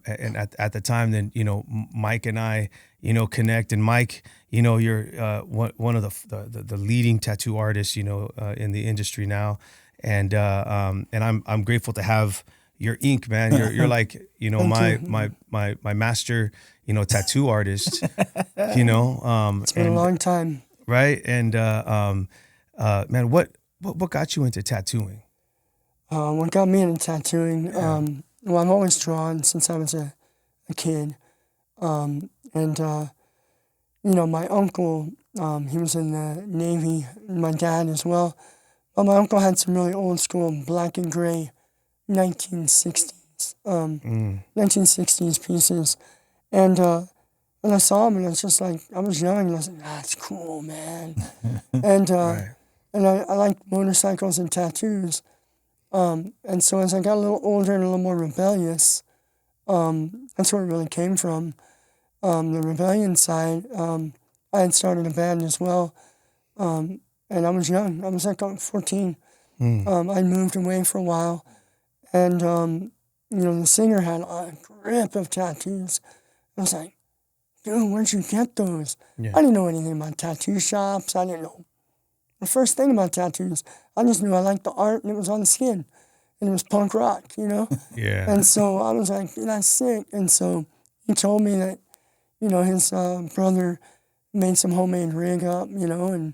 and at the time, then Mike and I, connect, and Mike, you're one of the leading tattoo artists, in the industry now, and I'm grateful to have your ink, man. You're like my master, tattoo artist. It's been a long time, right? And man, what got you into tattooing? What got me into tattooing? Well, I've always drawn since I was a kid, and my uncle, he was in the Navy, my dad as well. But my uncle had some really old school black and gray 1960s 1960s pieces, and when I saw him, and I was just like, I was young, and I was like, that's cool, man. And Right. and I like motorcycles and tattoos. And so as I got a little older and a little more rebellious, that's where it really came from. The rebellion side, I had started a band as well, and I was young. I was like 14. I moved away for a while, and the singer had a grip of tattoos. I was like, dude, where'd you get those? Yeah. I didn't know anything about tattoo shops. I didn't know the first thing about tattoos. I just knew I liked the art, and it was on the skin, and it was punk rock, Yeah. And so I was like, that's sick. And so he told me that, his brother made some homemade rig up, and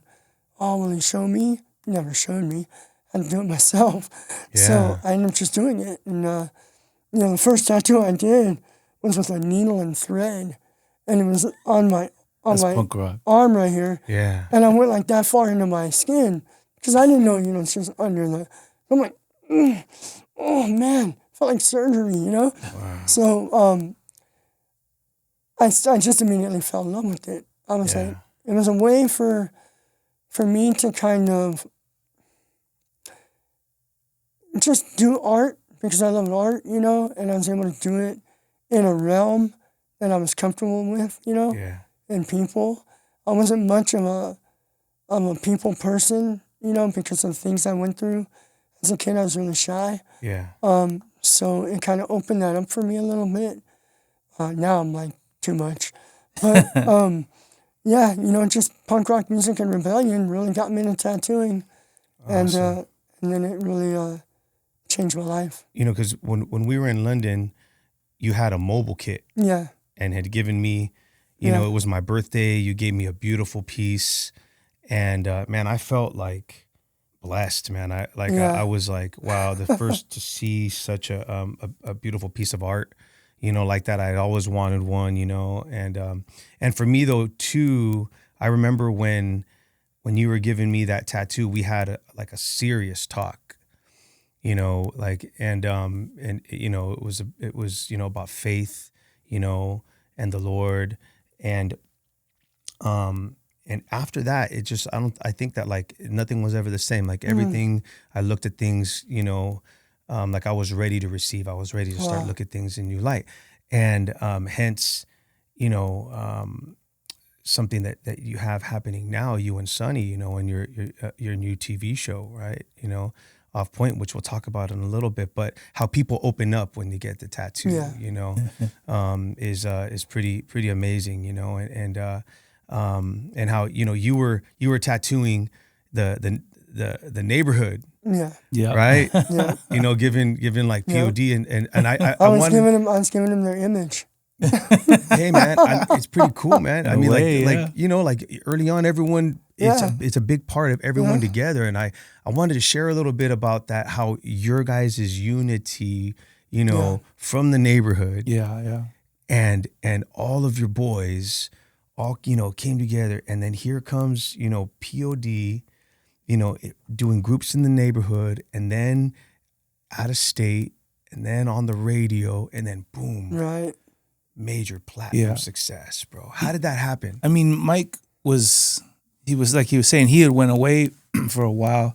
will he show me? He never showed me. I had to do it myself. Yeah. So I ended up just doing it. And, the first tattoo I did was with a needle and thread, and it was on my punk rock. arm right here. Yeah. And I went like that far into my skin because I didn't know, it's just under the. I'm like, oh man, felt like surgery, Wow. So I just immediately fell in love with it. I was Yeah. like, it was a way for me to kind of just do art because I love art, and I was able to do it in a realm that I was comfortable with, Yeah. and people. I wasn't much of a people person, because of the things I went through. As a kid, I was really shy. Yeah. So it kind of opened that up for me a little bit. Now I'm like, too much. But, yeah, just punk rock music and rebellion really got me into tattooing. Awesome. And then it really changed my life. Because when we were in London, you had a mobile kit. Yeah. And had given me, Yeah. it was my birthday. You gave me a beautiful piece, and man, I felt like blessed, man. I was like, wow, the first to see such a beautiful piece of art, like that. I'd always wanted one, and for me though too, I remember when you were giving me that tattoo, we had a serious talk, and it was about faith, and the Lord, and after that, it just I think that nothing was ever the same. Like everything, I looked at things, like I was ready to receive. I was ready to start look at things in new light, and hence, something that you have happening now, you and Sonny, in your new TV show, right? Off Point, which we'll talk about in a little bit, but how people open up when they get the tattoo, is pretty amazing, and how you were tattooing the neighborhood, Yeah. right? Yeah. Given like P.O.D. and I was giving them their image. Hey man, it's pretty cool, man. I mean, like early on, everyone. It's a big part of everyone together, and I wanted to share a little bit about that, how your guys' unity, from the neighborhood, and all of your boys, all came together, and then here comes P.O.D, doing groups in the neighborhood, and then out of state, and then on the radio, and then boom, right, major platinum success, bro. How did that happen? I mean, Mike was like he was saying, he had went away for a while.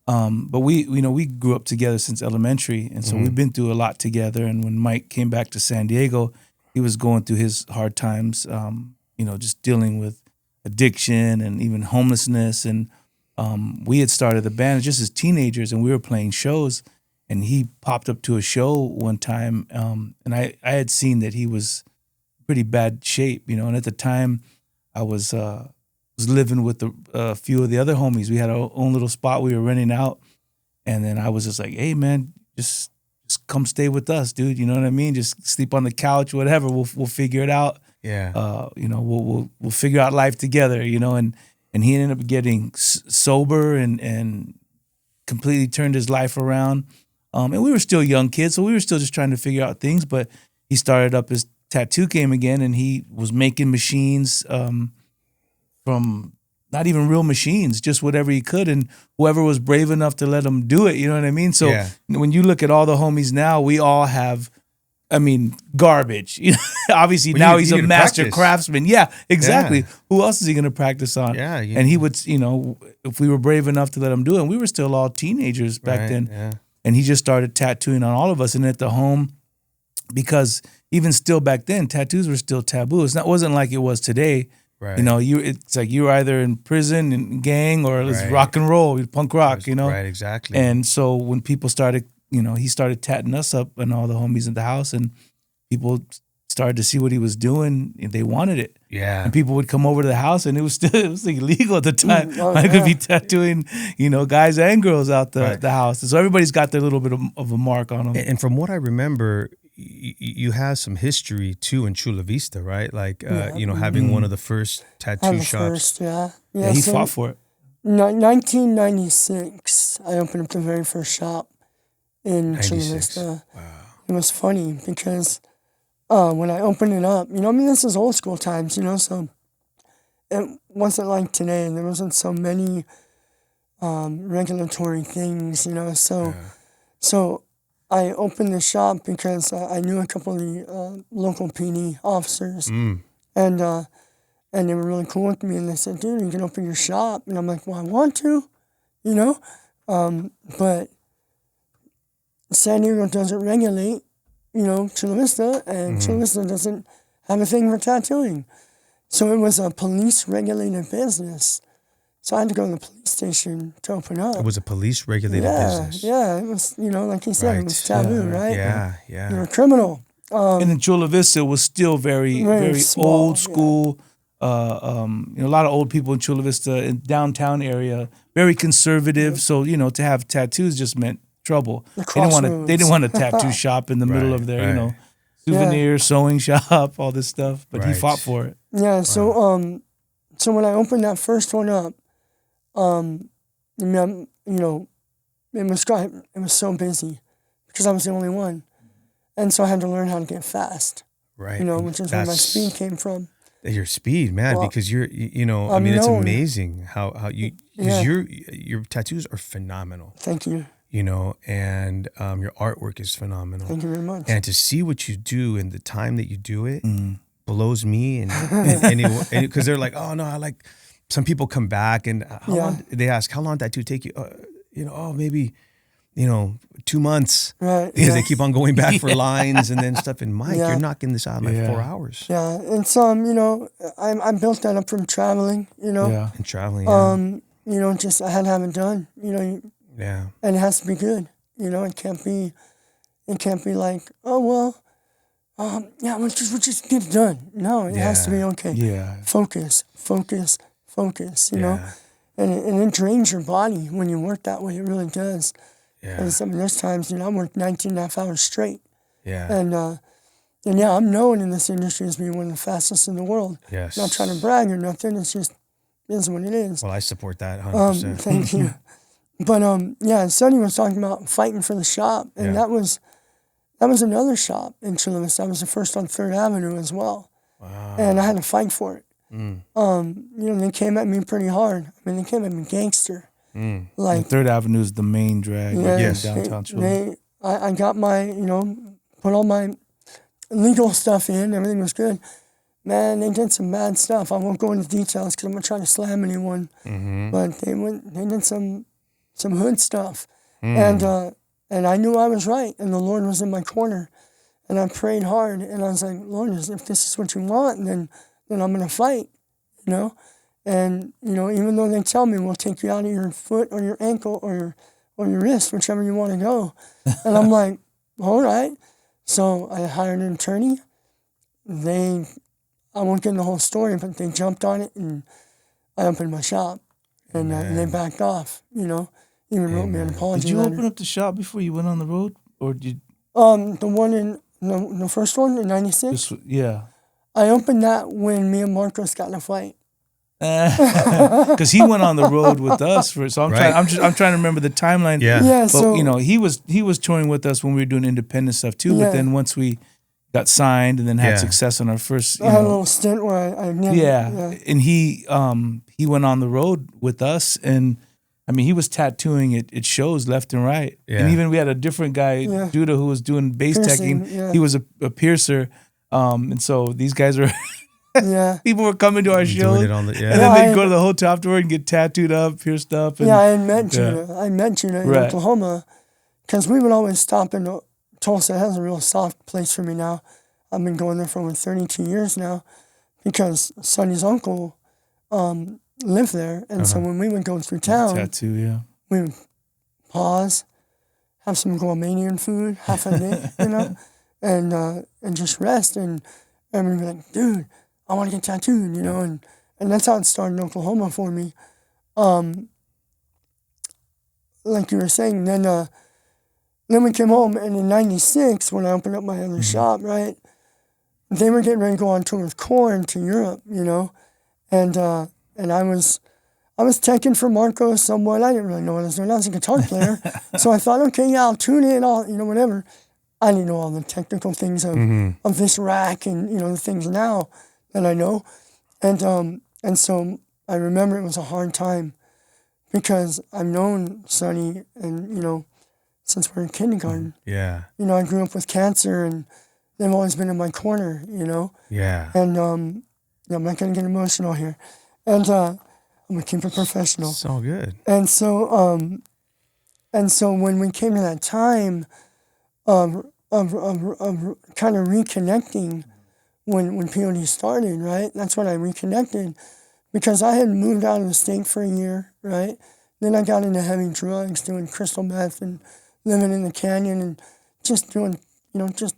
But we grew up together since elementary, and so we've been through a lot together. And when Mike came back to San Diego, he was going through his hard times, just dealing with addiction and even homelessness. And we had started the band just as teenagers, and we were playing shows. and he popped up to a show one time, and I had seen that he was pretty bad shape, and at the time I was living with a few of the other homies. We had our own little spot we were renting out, and then I was just like, hey man, just come stay with us, dude. You know what I mean? Just sleep on the couch, whatever. We'll figure it out. Yeah. We'll figure out life together. And he ended up getting sober and completely turned his life around. And we were still young kids, so we were still just trying to figure out things. But he started up his tattoo game again, and he was making machines from not even real machines, just whatever he could, and whoever was brave enough to let him do it. You know what I mean? So when you look at all the homies now, we all have, garbage. Obviously now he's a master craftsman. Yeah, exactly. Yeah. Who else is he going to practice on? Yeah. And he would, if we were brave enough to let him do it, and we were still all teenagers back then. Yeah. And he just started tattooing on all of us. And at the home, because even still back then, tattoos were still taboo. It wasn't like it was today. Right. It's like you were either in prison and gang or it's rock and roll, punk rock, Right, exactly. And so when people started, he started tatting us up and all the homies in the house, and people started to see what he was doing. They wanted it. Yeah. And people would come over to the house, and it was illegal at the time. I could be tattooing, guys and girls out the house. So everybody's got their little bit of a mark on them. And from what I remember, you have some history too in Chula Vista, right? Like, having one of the first tattoo shops. Yeah, he fought for it. 1996, I opened up the very first shop in Chula Vista. Wow. It was funny because when I opened it up, this is old school times, so it wasn't like today. There wasn't so many regulatory things, so I opened the shop because I knew a couple of the local P.O.D. officers, and they were really cool with me, and they said, dude, you can open your shop. And I'm like, well, I want to, but San Diego doesn't regulate, Chula Vista, and Chula Vista doesn't have a thing for tattooing. So it was a police-regulated business. So I had to go to the police station to open up. It was a police-regulated business. Yeah, it was, like you said, it was taboo, right? Yeah. You're a criminal. And in Chula Vista, it was still very, very small, old school. A lot of old people in Chula Vista, in downtown area, very conservative. Yeah. So, to have tattoos just meant trouble. They didn't want a tattoo shop in the middle of their, souvenir, sewing shop, all this stuff. But he fought for it. Yeah, so so when I opened that first one up, it was so busy because I was the only one. And so I had to learn how to get fast. Right. Which is where my speed came from. Your speed, man, because you're, it's amazing how you, because your tattoos are phenomenal. Thank you. And your artwork is phenomenal. Thank you very much. And to see what you do and the time that you do it blows me. And because they're like, oh no, I like. Some people come back and they ask, how long did that take you? Maybe, 2 months. Right. Because they keep on going back for lines and then stuff. And Mike, you're knocking this out in like 4 hours. Yeah. And so, I built that up from traveling, Yeah. And traveling, just I had to have it done, Yeah. And it has to be good. It can't be like, oh, well, we'll just get it done. No, it has to be okay. Yeah. Focus, and it drains your body when you work that way. It really does. Yeah. And there's times, I worked 19 and a half hours straight. Yeah. And I'm known in this industry as being one of the fastest in the world. Yes. Not trying to brag or nothing. It's just, it is what it is. Well, I support that 100%. Thank you. But, Sonny was talking about fighting for the shop. And that was another shop in Chula Vista. I was the first on 3rd Avenue as well. Wow. And I had to fight for it. They came at me pretty hard. They came at me gangster. Like 3rd Avenue is the main drag in downtown Chula. I got my, put all my legal stuff in. Everything was good. Man, they did some bad stuff. I won't go into details because I'm not trying to slam anyone. But they did some hood stuff. And I knew I was right, and the Lord was in my corner. And I prayed hard, and I was like, Lord, if this is what you want, then I'm going to fight, And, even though they tell me we'll take you out of your foot or your ankle or or your wrist, whichever you want to go. And I'm like, all right. So I hired an attorney. I won't get in the whole story, but they jumped on it, and I opened my shop, and they backed off, even wrote me an apology Did you letter. open up the shop before you went on the road, or did the one in the first one in '96? Yeah. I opened that when me and Marcos got in a fight. Because he went on the road with us so I'm trying to remember the timeline. Yeah. But So he was touring with us when we were doing independent stuff too. But then once we got signed and then had success on our first, I had a little stint where I and he went on the road with us, and I mean he was tattooing it shows left and right. And even we had a different guy, Judah, who was doing base Piercing, teching. He was a piercer, and so these guys are. People were coming to our show, and then they'd go to the hotel afterward and get tattooed up, pierced up. And, I met Judah. I met Judah in Oklahoma, because we would always stop in Tulsa. It has a real soft place for me now. I've been going there for over 32 years now, because Sonny's uncle lived there, and so when we would go through town, we would pause, have some Guamanian food, half a day, and just rest, and we'd be like, dude, I want to get tattooed, and that's how it started in Oklahoma for me. Like you were saying, then we came home, and in '96, when I opened up my other shop, right, they were getting ready to go on tour with Korn to Europe, and I was teching for Marcos somewhat. I didn't really know what I was doing. I was a guitar player, so I thought, okay, I'll tune in, whatever. I didn't know all the technical things of this rack and the things now that I know, and so I remember it was a hard time, because I've known Sonny and since we were in kindergarten. I grew up with cancer, and they've always been in my corner. And I'm not gonna get emotional here, and I'm gonna keep it professional. It's all good. And so when we came to that time of kind of reconnecting. When P.O.D. started, right? That's when I reconnected, because I had moved out of the state for a year, right? Then I got into heavy drugs, doing crystal meth and living in the canyon and just doing, just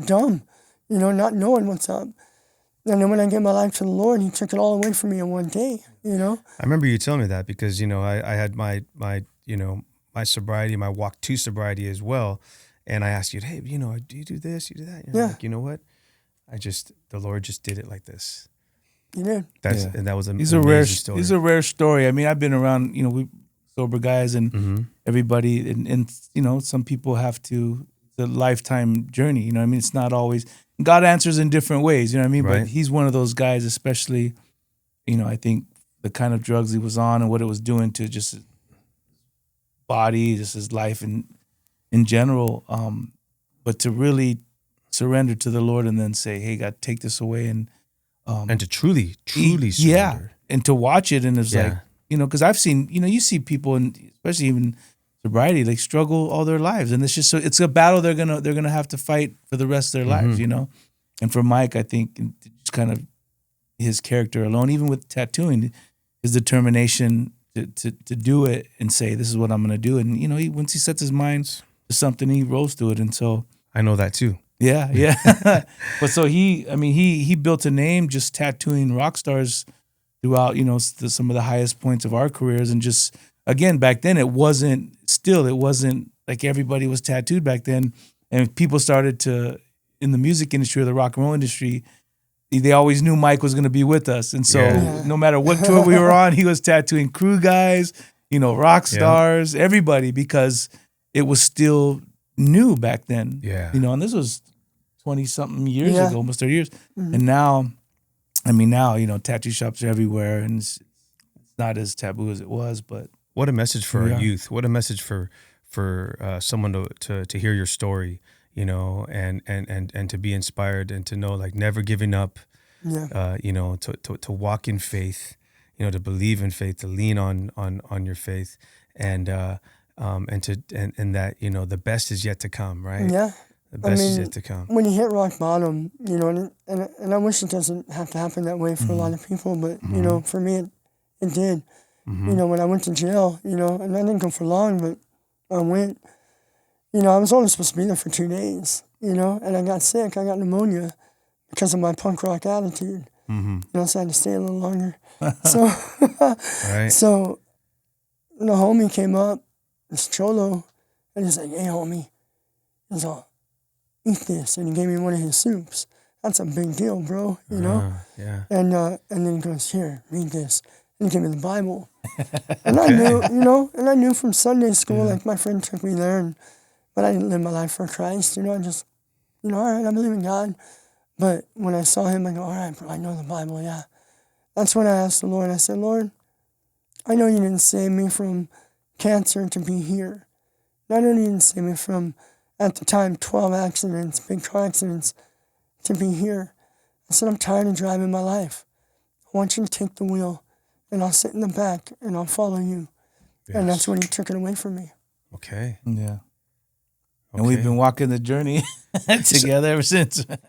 dumb, not knowing what's up. And then when I gave my life to the Lord, He took it all away from me in one day, I remember you telling me that, because, I had my sobriety, my walk to sobriety as well. And I asked you, hey, do you do this? You do that? You're like, you know what? The Lord just did it like this. He did. And that was an He's amazing story. He's a rare story. I mean, I've been around, we sober guys and everybody, and some people have to, it's a lifetime journey, I mean? It's not always, God answers in different ways, Right. But he's one of those guys, especially, I think the kind of drugs he was on and what it was doing to just his body, just his life in general, but to really surrender to the Lord and then say, hey, God, take this away. And to truly surrender. And to watch it. And it's like, because I've seen, you see people, and especially even sobriety, like struggle all their lives. And it's just, so it's a battle they're gonna have to fight for the rest of their lives, And for Mike, I think just kind of his character alone, even with tattooing, his determination to do it and say, this is what I'm going to do. And, once he sets his mind to something, he rolls to it. And so I know that too. Yeah. But so he built a name just tattooing rock stars throughout, some of the highest points of our careers. And just, again, back then it wasn't like everybody was tattooed back then. And people started to, in the music industry or the rock and roll industry, they always knew Mike was going to be with us. And so no matter what tour we were on, he was tattooing crew guys, rock stars, everybody, because it was still new back then. And this was 20-something years ago, almost 30 years. And now, tattoo shops are everywhere, and it's not as taboo as it was. But what a message for our youth. What a message for someone to hear your story. And to be inspired and to know, like, never giving up, to walk in faith, to believe in faith, to lean on your faith, and that, the best is yet to come, right? Yeah. The best is yet to come. When you hit rock bottom, and I wish it doesn't have to happen that way for a lot of people, but, for me, it did. You know, when I went to jail, you know, and I didn't go for long, but I went. You know, I was only supposed to be there for 2 days, you know, and I got sick. I got pneumonia because of my punk rock attitude. You know, so I had to stay a little longer. So, so the homie came up, this cholo, and he's like, hey, homie. He's all, eat this. And he gave me one of his soups. That's a big deal, bro, you know? Yeah. And then he goes, here, read this. And he gave me the Bible. And I knew, you know, and I knew from Sunday school, like my friend took me there, but I didn't live my life for Christ, you know, I just, you know, all right, I believe in God. But when I saw him, I go, all right, bro, I know the Bible, yeah. That's when I asked the Lord, I said, Lord, I know you didn't save me from cancer to be here. I know you didn't save me from, at the time, 12 accidents, big car accidents, to be here. I said, I'm tired of driving my life. I want you to take the wheel, and I'll sit in the back, and I'll follow you. Yes. And that's when he took it away from me. Okay. Yeah. And we've been walking the journey together ever since.